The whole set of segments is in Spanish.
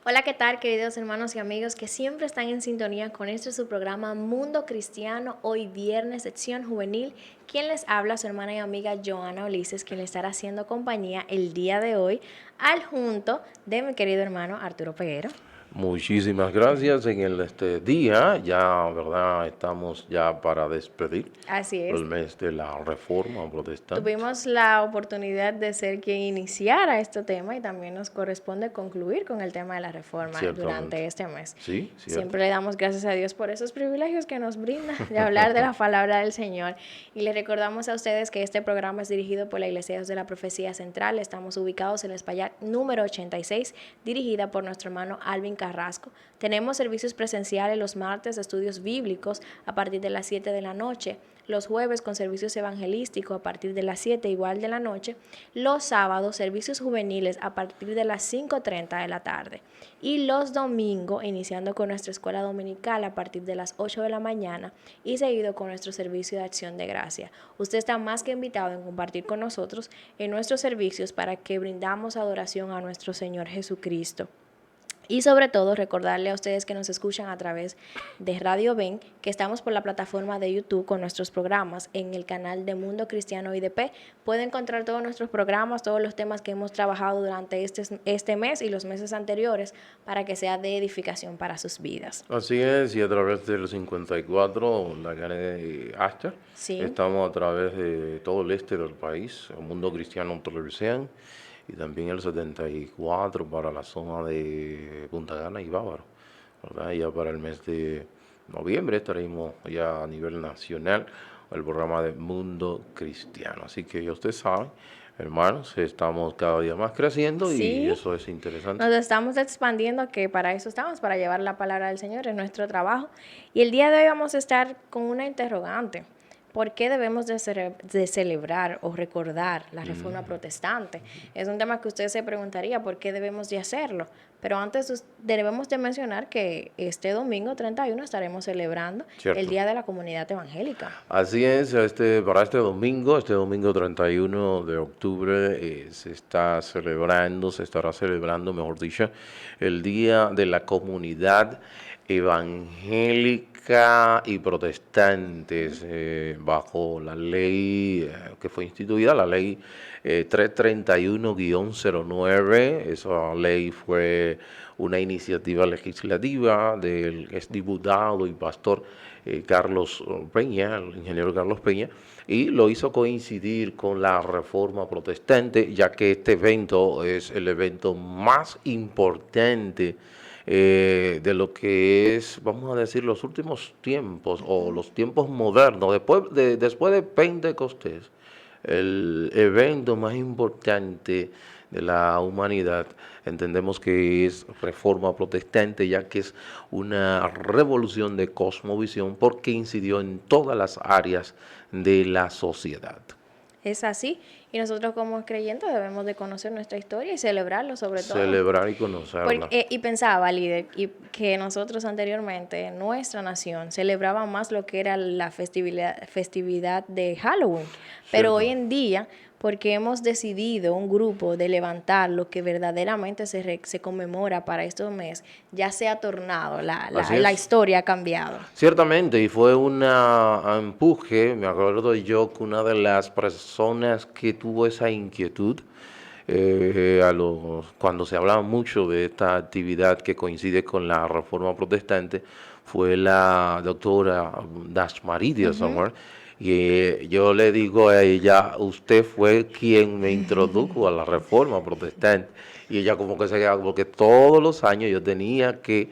Hola, ¿qué tal, queridos hermanos y amigos que siempre están en sintonía con su programa Mundo Cristiano, hoy viernes, sección juvenil? Quien les habla, su hermana y amiga Joana Ulises, quien le estará haciendo compañía el día de hoy, al junto de mi querido hermano Arturo Peguero. Muchísimas gracias en este día, ya, ¿verdad? Estamos ya para despedir Así el es. mes de la Reforma Protestante. Tuvimos la oportunidad de ser quien iniciara este tema y también nos corresponde concluir con el tema de la reforma Ciertamente. durante este mes. Sí, cierto. Siempre le damos gracias a Dios por esos privilegios que nos brinda de hablar de la palabra del Señor. Y les recordamos a ustedes que este programa es dirigido por la Iglesia de Dios de la Profecía Central. Estamos ubicados en el Espaillat número 86, dirigida por nuestro hermano Alvin Carrasco. Tenemos servicios presenciales los martes de estudios bíblicos a partir de las 7 de la noche. Los jueves con servicios evangelísticos a partir de las 7 igual de la noche, los sábados servicios juveniles a partir de las 5:30 de la tarde y los domingos iniciando con nuestra escuela dominical a partir de las 8 de la mañana y seguido con nuestro servicio de acción de gracia. Usted está más que invitado en compartir con nosotros en nuestros servicios para que brindamos adoración a nuestro Señor Jesucristo. Y sobre todo recordarle a ustedes que nos escuchan a través de Radio Ven que estamos por la plataforma de YouTube con nuestros programas en el canal de Mundo Cristiano IDP. Puede encontrar todos nuestros programas, todos los temas que hemos trabajado durante este mes y los meses anteriores para que sea de edificación para sus vidas. Así es, y a través del 54, la Kennedy Astor, Sí. estamos a través de todo el este del país, el Mundo Cristiano Televisión, y también el 74 para la zona de Punta Gana y Bávaro, ¿verdad? Ya para el mes de noviembre estaremos ya a nivel nacional el programa de Mundo Cristiano. Así que ya usted sabe, hermanos, estamos cada día más creciendo y Sí, eso es interesante. nos estamos expandiendo, que para eso estamos, para llevar la palabra del Señor en nuestro trabajo. Y el día de hoy vamos a estar con una interrogante. ¿Por qué debemos de celebrar o recordar la Reforma Protestante? Es un tema que usted se preguntaría, ¿por qué debemos de hacerlo? Pero antes debemos de mencionar que este domingo 31 estaremos celebrando el Cierto. Día de la Comunidad Evangélica. Así es, para este domingo 31 de octubre, se estará celebrando, mejor dicho, el Día de la Comunidad Evangélica y Protestantes, bajo la ley que fue instituida, la ley 331-09. Esa ley fue una iniciativa legislativa del exdiputado y pastor Carlos Peña, el ingeniero Carlos Peña, y lo hizo coincidir con la Reforma Protestante, ya que este evento es el evento más importante de lo que es, vamos a decir, los últimos tiempos o los tiempos modernos, después de Pentecostés, el evento más importante de la humanidad, entendemos que es Reforma Protestante, ya que es una revolución de cosmovisión porque incidió en todas las áreas de la sociedad. Es así, y nosotros como creyentes debemos de conocer nuestra historia y celebrarlo sobre todo. Celebrar y conocerla. Y pensaba, líder, que nosotros anteriormente, nuestra nación, celebraba más lo que era la festividad de Halloween. Pero hoy ¿Cierto? en día, porque hemos decidido un grupo de levantar lo que verdaderamente se conmemora para estos meses, ya se ha tornado, Así la es. historia ha cambiado. Ciertamente, y fue un empuje, me acuerdo yo que una de las personas que tuvo esa inquietud, cuando se hablaba mucho de esta actividad que coincide con la Reforma Protestante, fue la doctora Dashmaridia Samuel. Y yo le digo a ella, usted fue quien me introdujo a la Reforma Protestante. Y ella como que se quedaba, porque todos los años yo tenía que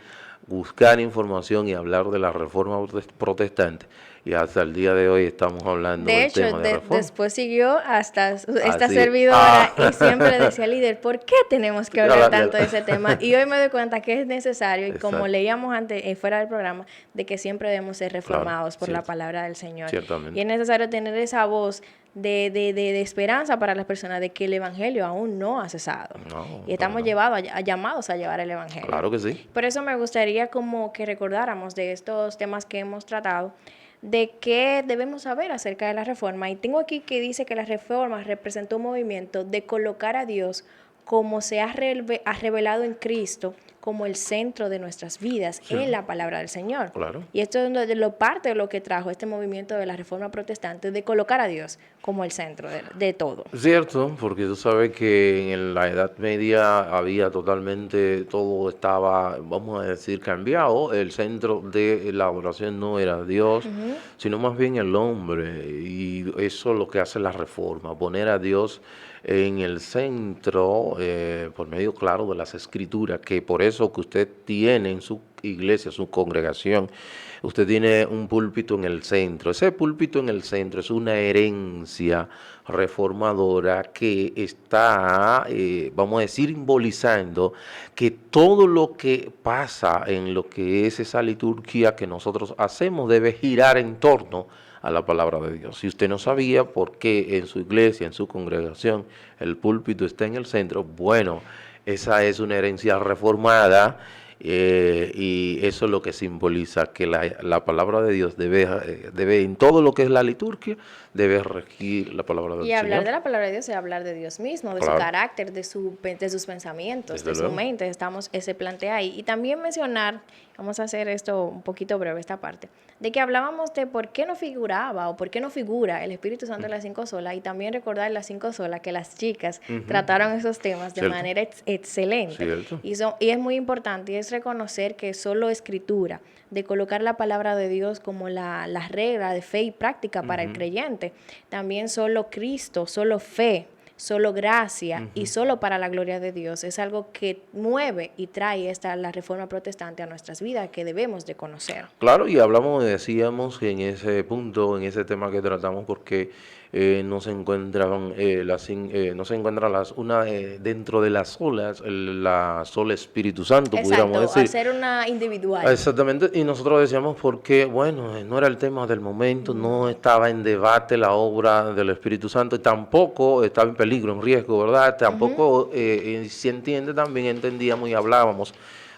buscar información y hablar de la Reforma Protestante. Y hasta el día de hoy estamos hablando De del hecho, tema de reforma. después siguió hasta esta Así. servidora y siempre decía, líder, ¿por qué tenemos que hablar Ya tanto de ese tema? Y hoy me doy cuenta que es necesario, y como Exacto. leíamos antes, fuera del programa, de que siempre debemos ser Claro, reformados por la cierto. palabra del Señor. Y Ciertamente. es necesario tener esa voz de esperanza para las personas de que el Evangelio aún no ha cesado. No, Y para estamos nada. llamados a llevar el Evangelio. Claro que sí. Por eso me gustaría como que recordáramos de estos temas que hemos tratado, de qué debemos saber acerca de la reforma. Y tengo aquí que dice que la reforma representó un movimiento de colocar a Dios como se ha revelado en Cristo como el centro de nuestras vidas Sí. en la palabra del Señor. Claro. Y esto es parte de lo que trajo este movimiento de la Reforma Protestante, de colocar a Dios como el centro de todo. Cierto, porque tú sabes que en la Edad Media había totalmente, todo estaba, vamos a decir, cambiado. El centro de la adoración no era Dios, Ujú. sino más bien el hombre. Y eso es lo que hace la reforma, poner a Dios en el centro por medio, claro, de las escrituras, que por eso que usted tiene en su iglesia, su congregación, usted tiene un púlpito en el centro. Ese púlpito en el centro es una herencia reformadora que está, vamos a decir, simbolizando que todo lo que pasa en lo que es esa liturgia que nosotros hacemos debe girar en torno a la palabra de Dios. Si usted no sabía por qué en su iglesia, en su congregación, el púlpito está en el centro, bueno, esa es una herencia reformada. Y eso es lo que simboliza que la palabra de Dios debe, en todo lo que es la liturgia, debe regir la palabra del Y hablar Señor. de la palabra de Dios es hablar de Dios mismo, de su Claro, carácter, de sus pensamientos, desde de su luego. mente. Se plantea ahí. Y también mencionar, vamos a hacer esto un poquito breve, esta parte, de que hablábamos de por qué no figuraba o por qué no figura el Espíritu Santo en las cinco solas, y también recordar las cinco solas que las chicas trataron esos temas de Cierto, manera excelente. cierto. Y es muy importante, y es reconocer que solo escritura, de colocar la palabra de Dios como la regla de fe y práctica para el creyente. También solo Cristo, solo fe, solo gracia y solo para la gloria de Dios. Es algo que mueve y trae la reforma protestante a nuestras vidas, que debemos de conocer. Claro, y hablamos, decíamos en ese punto, en ese tema que tratamos, porque no se encuentran no se encuentran una dentro de las olas, la sola Espíritu Santo, pudiéramos Exacto, decir. hacer una individual. Exactamente, y nosotros decíamos porque, bueno, no era el tema del momento, no estaba en debate la obra del Espíritu Santo, y tampoco estaba en peligro, en riesgo, ¿verdad? Tampoco, si entiende, también entendíamos y hablábamos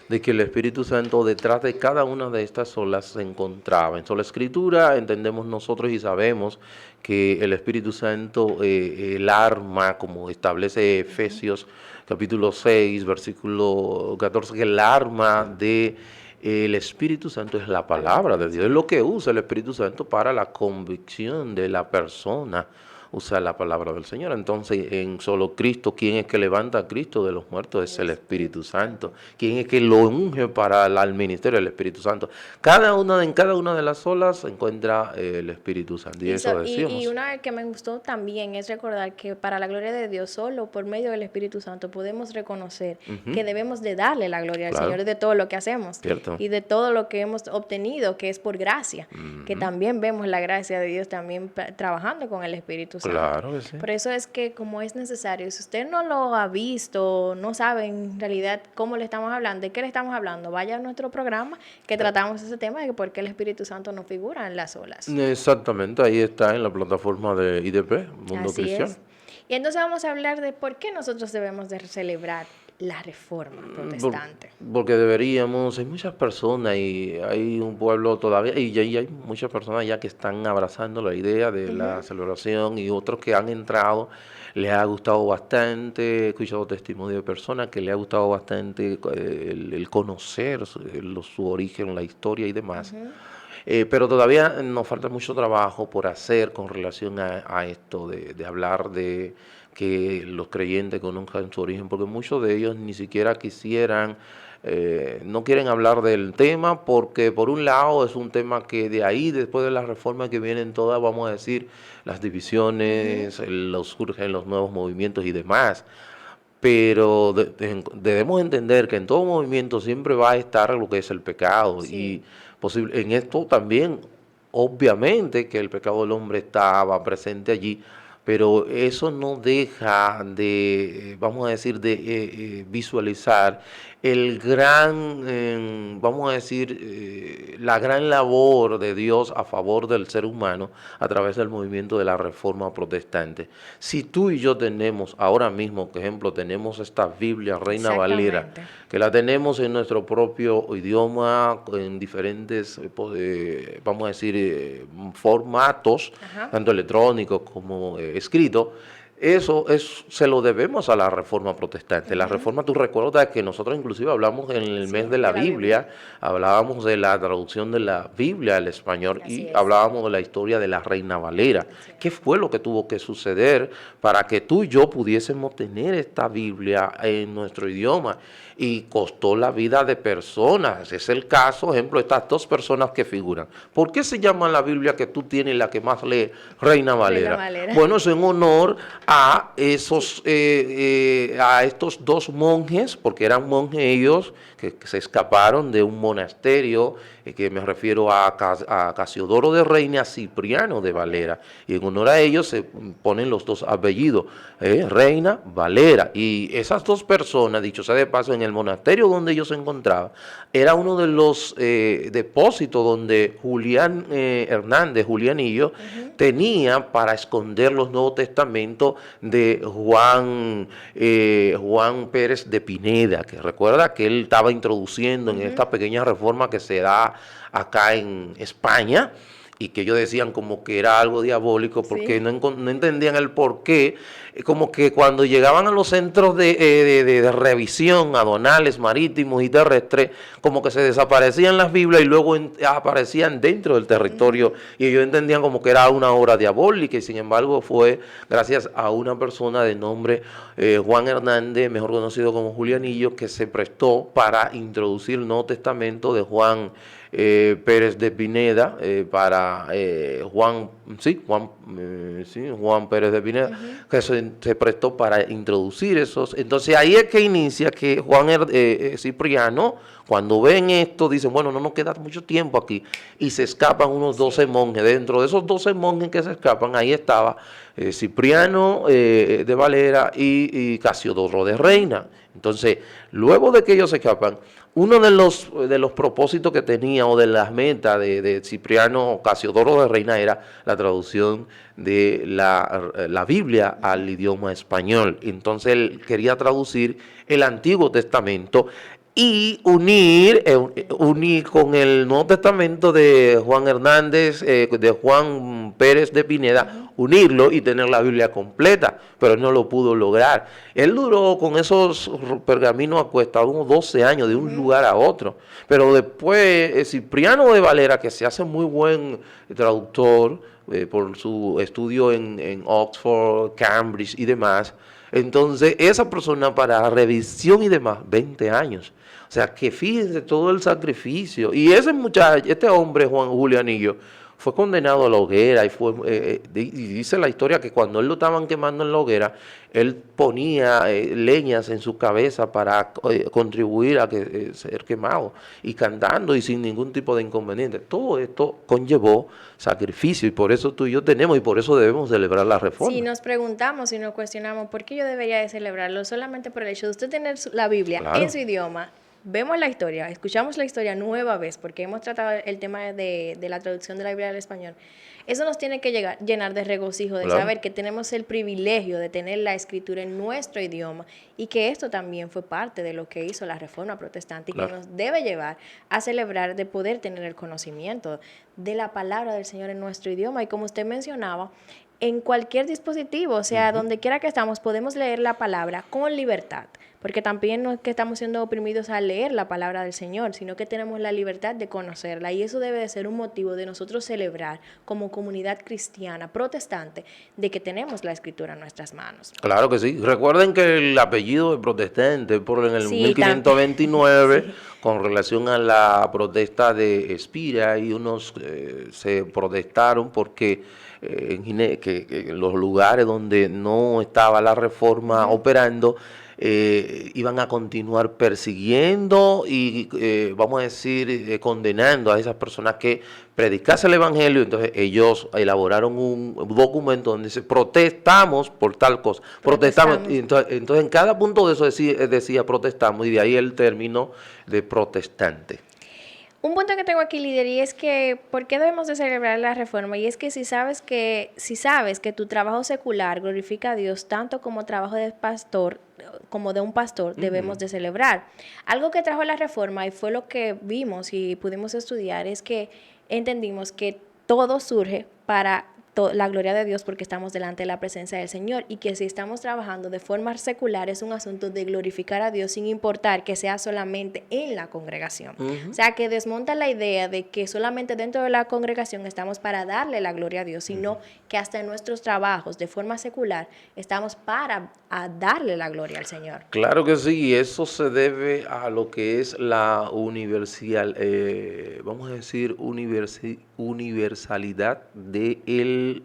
de que el Espíritu Santo detrás de cada una de estas olas se encontraba. En sola Escritura entendemos nosotros y sabemos que el Espíritu Santo, el arma, como establece Efesios capítulo 6, versículo 14, que el arma de el Espíritu Santo es la palabra de Dios, es lo que usa el Espíritu Santo para la convicción de la persona, usa la palabra del Señor. Entonces, en solo Cristo, ¿quién es que levanta a Cristo de los muertos? Es el Espíritu Santo. ¿Quién es que lo unge para el ministerio? El Espíritu Santo. En cada una de las olas se encuentra el Espíritu Santo, y eso Y decíamos. una que me gustó también es recordar que para la gloria de Dios, solo por medio del Espíritu Santo podemos reconocer que debemos de darle la gloria al Claro. Señor de todo lo que hacemos Cierto. y de todo lo que hemos obtenido, que es por gracia, que también vemos la gracia de Dios también trabajando con el Espíritu Santo. Claro que sí. Por eso es que, como es necesario, si usted no lo ha visto, no sabe en realidad cómo le estamos hablando, de qué le estamos hablando, vaya a nuestro programa que tratamos ese tema de que por qué el Espíritu Santo no figura en las olas. Exactamente, ahí está en la plataforma de IDP, Mundo Así Cristiano. es. Y entonces vamos a hablar de por qué nosotros debemos de celebrar la reforma protestante. Porque deberíamos, hay muchas personas y hay un pueblo todavía, y hay muchas personas ya que están abrazando la idea de la celebración, y otros que han entrado, les ha gustado bastante. He escuchado testimonio de personas que les ha gustado bastante el conocer su origen, la historia y demás. Pero todavía nos falta mucho trabajo por hacer con relación a esto, de hablar de que los creyentes conozcan su origen, porque muchos de ellos ni siquiera no quieren hablar del tema, porque por un lado es un tema que de ahí, después de la reforma que vienen todas, vamos a decir, las divisiones, surgen los nuevos movimientos y demás. Pero debemos entender que en todo movimiento siempre va a estar lo que es el pecado. Sí. Y en esto también, obviamente, que el pecado del hombre estaba presente allí, pero eso no deja de, vamos a decir, de visualizar el gran, vamos a decir, la gran labor de Dios a favor del ser humano a través del movimiento de la Reforma Protestante. Si tú y yo tenemos ahora mismo, por ejemplo, tenemos esta Biblia Reina Valera, Exactamente. que la tenemos en nuestro propio idioma, en diferentes, vamos a decir, formatos, Ajá. tanto electrónicos como escritos, se lo debemos a la Reforma Protestante. La Reforma, tú recuerdas que nosotros inclusive hablamos en el mes de la Biblia, hablábamos de la traducción de la Biblia al español y hablábamos de la historia de la Reina Valera. ¿Qué fue lo que tuvo que suceder para que tú y yo pudiésemos tener esta Biblia en nuestro idioma? Y costó la vida de personas. Es el caso, ejemplo, estas dos personas que figuran. ¿Por qué se llama la Biblia que tú tienes, la que más lee, Reina Valera? Bueno, es en honor a estos dos monjes, porque eran monjes ellos, que se escaparon de un monasterio, que me refiero a Casiodoro de Reina y a Cipriano de Valera. Y en honor a ellos se ponen los dos apellidos, Reina Valera. Y esas dos personas, dicho sea de paso, en el monasterio donde ellos se encontraban, era uno de los depósitos donde Julián Hernández, Julianillo, tenía para esconder los Nuevos Testamentos de Juan Pérez de Pineda, que recuerda que él estaba introduciendo en esta pequeña reforma que se da acá en España, y que ellos decían como que era algo diabólico porque no entendían el porqué, como que cuando llegaban a los centros de revisión aduanales, marítimos y terrestres, como que se desaparecían las Biblias y luego aparecían dentro del territorio, y ellos entendían como que era una obra diabólica, y sin embargo fue gracias a una persona de nombre Juan Hernández, mejor conocido como Julianillo, que se prestó para introducir el Nuevo Testamento de Juan Pérez de Pineda para Juan Pérez de Pineda, que se prestó para introducir esos. Entonces ahí es que inicia que Cipriano, cuando ven esto, dicen, bueno, no nos queda mucho tiempo aquí, y se escapan unos 12 monjes. Dentro de esos 12 monjes que se escapan, ahí estaba Cipriano de Valera y Casiodoro de Reina. Entonces, luego de que ellos se escapan, uno de los propósitos que tenía, o de las metas de Cipriano Casiodoro de Reina, era la traducción de la Biblia al idioma español. Entonces él quería traducir el Antiguo Testamento y unir con el Nuevo Testamento de Juan Hernández, de Juan Pérez de Pineda, unirlo y tener la Biblia completa, pero él no lo pudo lograr. Él duró con esos pergaminos acuestados unos 12 años de un lugar a otro, pero después Cipriano de Valera, que se hace muy buen traductor por su estudio en Oxford, Cambridge y demás, entonces esa persona para revisión y demás, 20 años. O sea, que fíjense todo el sacrificio. Y ese muchacho, este hombre, Juan Julianillo, fue condenado a la hoguera y dice la historia que cuando él lo estaban quemando en la hoguera, él ponía leñas en su cabeza para contribuir a ser quemado, y cantando y sin ningún tipo de inconveniente. Todo esto conllevó sacrificio, y por eso tú y yo tenemos, y por eso debemos celebrar la reforma. Si nos preguntamos y nos cuestionamos por qué yo debería de celebrarlo, solamente por el hecho de usted tener la Biblia en su idioma, vemos la historia, escuchamos la historia nueva vez, porque hemos tratado el tema de la traducción de la Biblia al español. Eso nos tiene que llenar de regocijo, de saber que tenemos el privilegio de tener la escritura en nuestro idioma, y que esto también fue parte de lo que hizo la Reforma Protestante, y que nos debe llevar a celebrar de poder tener el conocimiento de la palabra del Señor en nuestro idioma. Y como usted mencionaba, en cualquier dispositivo, o sea, donde quiera que estamos, podemos leer la palabra con libertad, porque también no es que estamos siendo oprimidos a leer la palabra del Señor, sino que tenemos la libertad de conocerla, y eso debe de ser un motivo de nosotros celebrar como comunidad cristiana protestante de que tenemos la Escritura en nuestras manos. Claro que sí. Recuerden que el apellido de protestante por en el 1529, con relación a la protesta de Espira, y unos se protestaron porque en los lugares donde no estaba la reforma operando, iban a continuar persiguiendo y, vamos a decir, condenando a esas personas que predicasen el Evangelio. Entonces ellos elaboraron un documento donde dice, protestamos por tal cosa, protestamos. Y entonces en cada punto de eso decía protestamos, y de ahí el término de protestante. Un punto que tengo aquí, líder, y es que ¿por qué debemos de celebrar la reforma? Y es que si sabes que tu trabajo secular glorifica a Dios tanto como trabajo de pastor, como de un pastor, debemos de celebrar. Algo que trajo la reforma, y fue lo que vimos y pudimos estudiar, es que entendimos que todo surge para la gloria de Dios porque estamos delante de la presencia del Señor, y que si estamos trabajando de forma secular es un asunto de glorificar a Dios sin importar que sea solamente en la congregación. O sea, que desmonta la idea de que solamente dentro de la congregación estamos para darle la gloria a Dios, sino que hasta en nuestros trabajos de forma secular estamos para darle la gloria al Señor. Claro que sí, eso se debe a lo que es la vamos a decir, universalidad del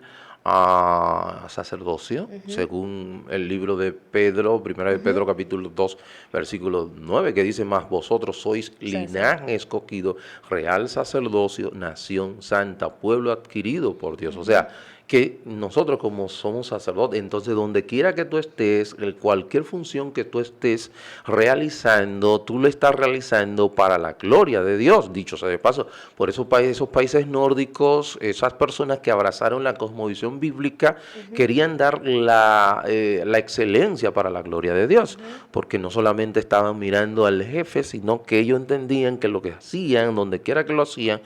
sacerdocio, según el libro de Pedro, primera de Pedro capítulo 2, versículo 9, que dice: más vosotros sois linaje escogido, real sacerdocio, nación santa, pueblo adquirido por Dios. O sea, que nosotros como somos sacerdotes, entonces donde quiera que tú estés, cualquier función que tú estés realizando, tú lo estás realizando para la gloria de Dios, dicho sea de paso. Por esos países nórdicos, esas personas que abrazaron la cosmovisión bíblica, querían dar la excelencia para la gloria de Dios, porque no solamente estaban mirando al jefe, sino que ellos entendían que lo que hacían, donde quiera que lo hacían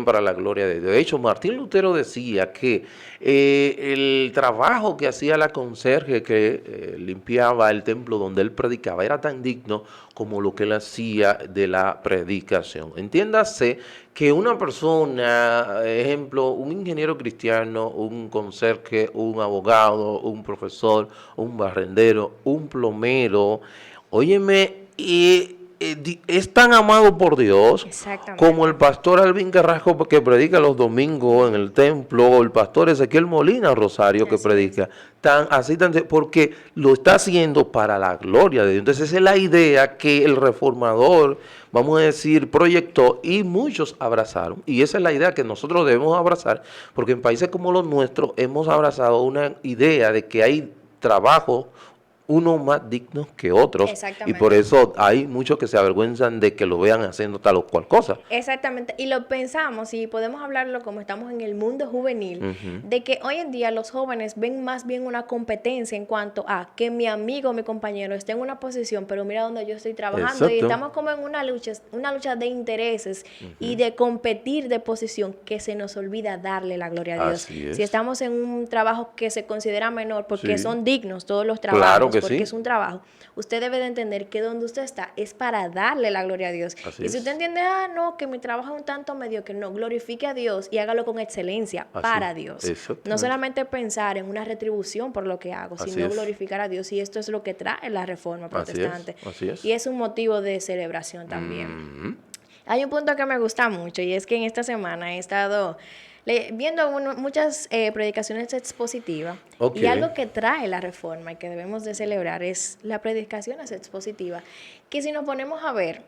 para la gloria de Dios. De hecho, Martín Lutero decía que el trabajo que hacía la conserje que limpiaba el templo donde él predicaba era tan digno como lo que él hacía de la predicación. Entiéndase que una persona, ejemplo, un ingeniero cristiano, un conserje, un abogado, un profesor, un barrendero, un plomero, óyeme, es tan amado por Dios como el pastor Alvin Carrasco, que predica los domingos en el templo, o el pastor Ezequiel Molina Rosario, que predica porque lo está haciendo para la gloria de Dios. Entonces esa es la idea que el reformador, vamos a decir, proyectó, y muchos abrazaron, y esa es la idea que nosotros debemos abrazar, porque en países como los nuestros hemos abrazado una idea de que hay trabajo, unos más dignos que otros, y por eso hay muchos que se avergüenzan de que lo vean haciendo tal o cual cosa. Exactamente, y lo pensamos, y podemos hablarlo como estamos en el mundo juvenil, de que hoy en día los jóvenes ven más bien una competencia en cuanto a que mi amigo, mi compañero esté en una posición, pero mira donde yo estoy trabajando. Exacto. Y estamos como en una lucha de intereses y de competir de posición, que se nos olvida darle la gloria a Dios. Si estamos en un trabajo que se considera menor, porque son dignos todos los trabajos, claro, porque es un trabajo, usted debe de entender que donde usted está es para darle la gloria a Dios. Y si usted entiende, no, que mi trabajo es un tanto mediocre, no, glorifique a Dios y hágalo con excelencia para Dios. No solamente pensar en una retribución por lo que hago, sino glorificar a Dios. Y esto es lo que trae la Reforma Protestante. Y es un motivo de celebración también. Hay un punto que me gusta mucho, y es que en esta semana he estado viendo muchas predicaciones expositivas, y algo que trae la Reforma y que debemos de celebrar es la predicación expositiva, que si nos ponemos a ver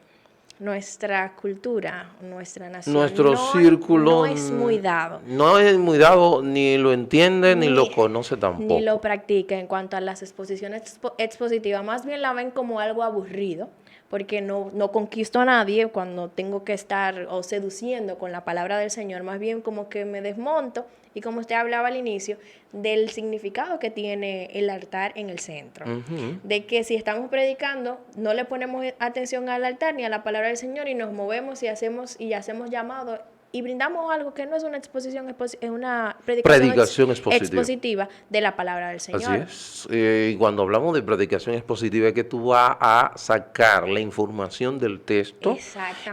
nuestra cultura, nuestra nación, nuestro círculo no es muy dado. No es muy dado, ni lo entiende, ni lo conoce tampoco. Ni lo practica en cuanto a las exposiciones expositivas. Más bien la ven como algo aburrido, porque no conquisto a nadie cuando tengo que estar seduciendo con la palabra del Señor. Más bien como que me desmonto, y como usted hablaba al inicio, del significado que tiene el altar en el centro. De que si estamos predicando, no le ponemos atención al altar ni a la palabra del Señor, y nos movemos y hacemos llamado y brindamos algo que no es una exposición, es una predicación expositiva de la palabra del Señor. Así es. Y cuando hablamos de predicación expositiva, es que tú vas a sacar la información del texto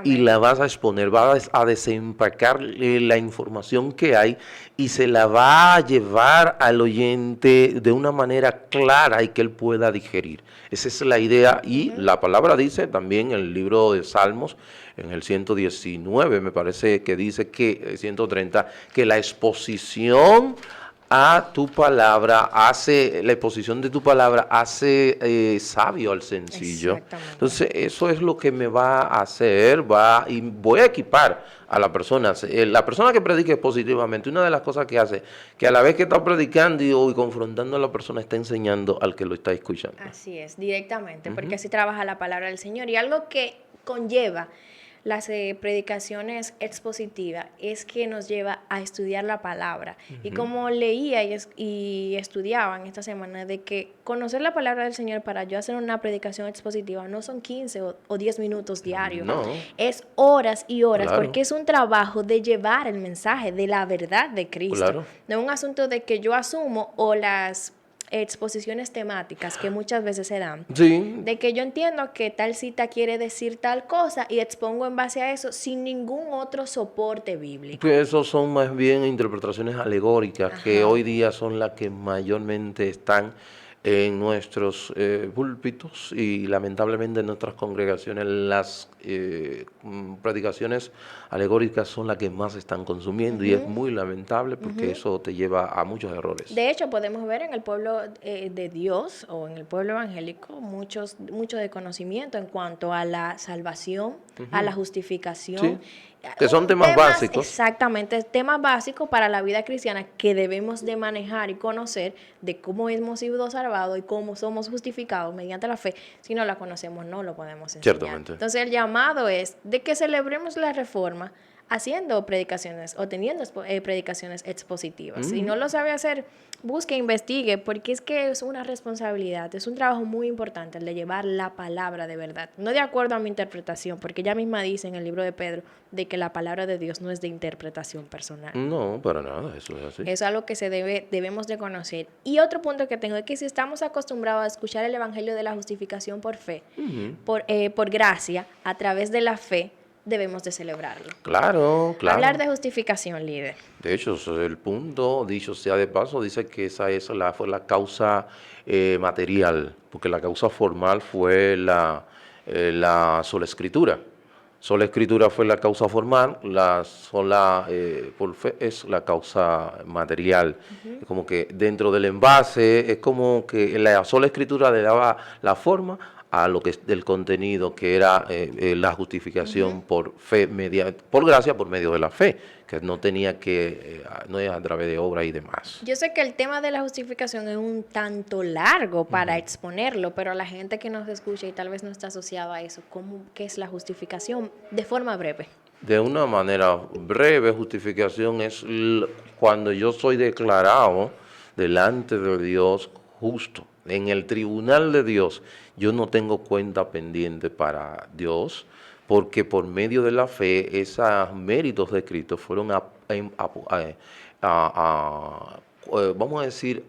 y la vas a exponer, vas a desempacar la información que hay, y se la va a llevar al oyente de una manera clara y que él pueda digerir. Esa es la idea, y la palabra dice también en el libro de Salmos, en el 119, me parece que dice que, 130, que la exposición a tu palabra la exposición de tu palabra hace sabio al sencillo. Entonces, eso es lo que me va a hacer, y voy a equipar a la persona. La persona que predique positivamente, una de las cosas que hace, que a la vez que está predicando y confrontando a la persona, está enseñando al que lo está escuchando. Así es, directamente, porque así trabaja la palabra del Señor. Y algo que conlleva las predicaciones expositivas es que nos lleva a estudiar la palabra. Y como leía y estudiaba en esta semana, de que conocer la palabra del Señor para yo hacer una predicación expositiva no son 15 o 10 minutos diarios, No, es horas y horas, claro, porque es un trabajo de llevar el mensaje de la verdad de Cristo. claro. No es un asunto de que yo asumo o las exposiciones temáticas que muchas veces se dan, Sí, de que yo entiendo que tal cita quiere decir tal cosa y expongo en base a eso sin ningún otro soporte bíblico. pues esos son más bien interpretaciones alegóricas que Ajá. hoy día son las que mayormente están en nuestros púlpitos y lamentablemente en nuestras congregaciones las predicaciones alegóricas son las que más se están consumiendo y es muy lamentable porque eso te lleva a muchos errores. De hecho, podemos ver en el pueblo de Dios o en el pueblo evangélico mucho desconocimiento en cuanto a la salvación, a la justificación. Sí, que son temas básicos. Exactamente, temas básicos para la vida cristiana que debemos de manejar y conocer de cómo hemos sido salvados y cómo somos justificados mediante la fe. Si no la conocemos, no lo podemos enseñar. Ciertamente. Entonces, el llamado es de que celebremos la reforma haciendo predicaciones o teniendo predicaciones expositivas. Si no lo sabe hacer, busque, investigue, porque es que es una responsabilidad, es un trabajo muy importante el de llevar la palabra de verdad. No de acuerdo a mi interpretación, porque ella misma dice en el libro de Pedro de que la palabra de Dios no es de interpretación personal. No, para nada, eso es así. Eso es algo que debemos de conocer. Y otro punto que tengo es que si estamos acostumbrados a escuchar el evangelio de la justificación por fe, por gracia, a través de la fe, debemos de celebrarlo. Claro, claro. Hablar de justificación, líder. De hecho, ese es el punto, dicho sea de paso, dice que esa fue la causa material, porque la causa formal fue la sola escritura. Sola escritura fue la causa formal, la sola por fe es la causa material. Es como que dentro del envase, es como que la sola escritura le daba la forma a lo que es del contenido, que era la justificación por fe, por gracia, por medio de la fe, que no tenía que, no es a través de obra y demás. Yo sé que el tema de la justificación es un tanto largo para exponerlo, pero a la gente que nos escucha y tal vez no está asociada a eso, ¿qué es la justificación? De forma breve. De una manera breve, justificación es cuando yo soy declarado delante de Dios justo. En el tribunal de Dios yo no tengo cuenta pendiente para Dios, porque por medio de la fe esos méritos de Cristo fueron vamos a decir,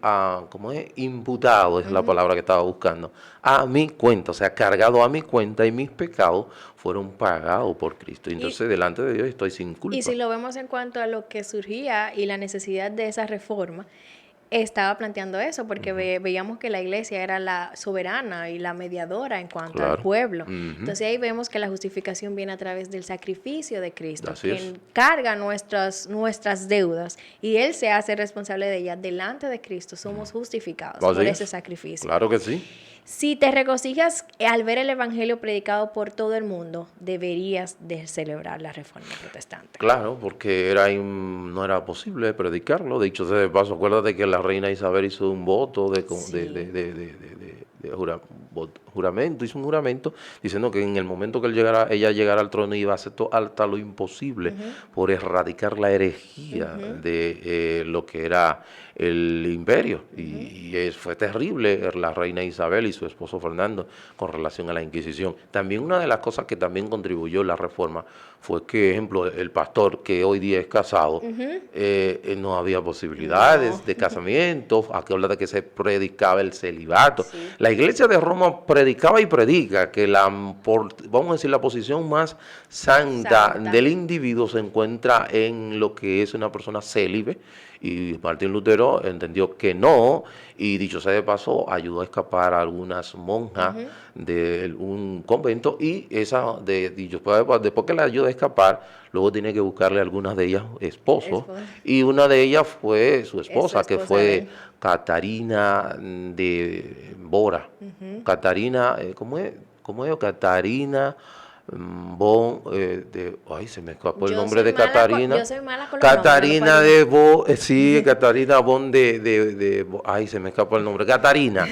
¿cómo es? Imputado, es la palabra que estaba buscando, a mi cuenta, o sea, cargado a mi cuenta y mis pecados fueron pagados por Cristo. Entonces, delante de Dios estoy sin culpa. Y si lo vemos en cuanto a lo que surgía y la necesidad de esa reforma, estaba planteando eso, porque veíamos que la iglesia era la soberana y la mediadora en cuanto al pueblo. Entonces ahí vemos que la justificación viene a través del sacrificio de Cristo, quien carga nuestras deudas y Él se hace responsable de ellas. Delante de Cristo somos justificados por ese sacrificio. Claro que sí. Si te regocijas al ver el evangelio predicado por todo el mundo, deberías de celebrar la reforma protestante. Claro, porque no era posible predicarlo. Dicho sea de paso, acuérdate que la reina Isabel hizo un voto de juramento, hizo un juramento diciendo que en el momento que ella llegara al trono iba a hacer hasta lo imposible por erradicar la herejía de lo que era el imperio. Y fue terrible la reina Isabel y su esposo Fernando con relación a la Inquisición. También una de las cosas que también contribuyó la reforma fue que, ejemplo, el pastor que hoy día es casado, no había posibilidades de casamiento, aquí habla de que se predicaba el celibato. Sí. La iglesia de Roma predicaba y predica que vamos a decir, la posición más santa del individuo se encuentra en lo que es una persona célibe, y Martín Lutero entendió que no, y dicho sea de paso, ayudó a escapar a algunas monjas de un convento, y después que la ayuda a escapar, luego tiene que buscarle a algunas de ellas esposos, y una de ellas fue su esposa, que fue Catarina de Bora. Catarina, ¿cómo es? Catarina se me escapó el nombre de Catarina. Yo soy mala con los Catarina nombres, Catarina se me escapó el nombre. Catarina.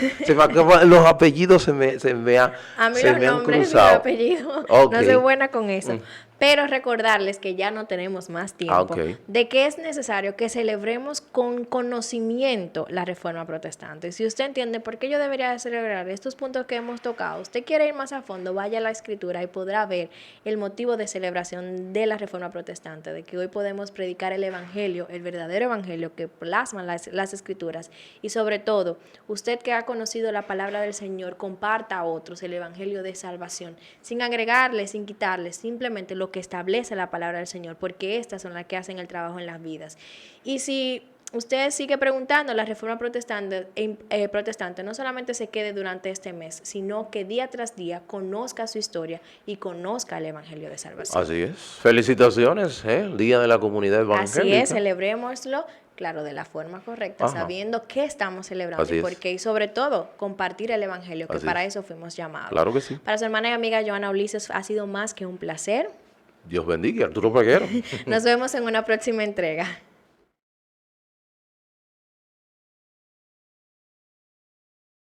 Los apellidos se me han a mí los nombres y los apellidos no soy buena con eso. Pero recordarles que ya no tenemos más tiempo, ok. de que es necesario que celebremos con conocimiento la Reforma Protestante. Si usted entiende por qué yo debería de celebrar estos puntos que hemos tocado, usted quiere ir más a fondo, vaya a la Escritura y podrá ver el motivo de celebración de la Reforma Protestante, de que hoy podemos predicar el Evangelio, el verdadero Evangelio que plasman las Escrituras. Y sobre todo, usted que ha conocido la palabra del Señor, comparta a otros el Evangelio de salvación, sin agregarle, sin quitarle, simplemente lo que establece la palabra del Señor, porque estas son las que hacen el trabajo en las vidas. Y si usted sigue preguntando, la Reforma protestante no solamente se quede durante este mes, sino que día tras día conozca su historia y conozca el Evangelio de salvación. Así es. Felicitaciones, el Día de la Comunidad Así es, Evangélica. celebrémoslo, claro, de la forma correcta, Ajá. sabiendo qué estamos celebrando Así y es. por qué, y sobre todo, compartir el Evangelio, que Así para es. eso fuimos llamados. Claro que sí. Para su hermana y amiga Joana Ulises, ha sido más que un placer. Dios bendiga, Arturo Peguero. Nos vemos en una próxima entrega.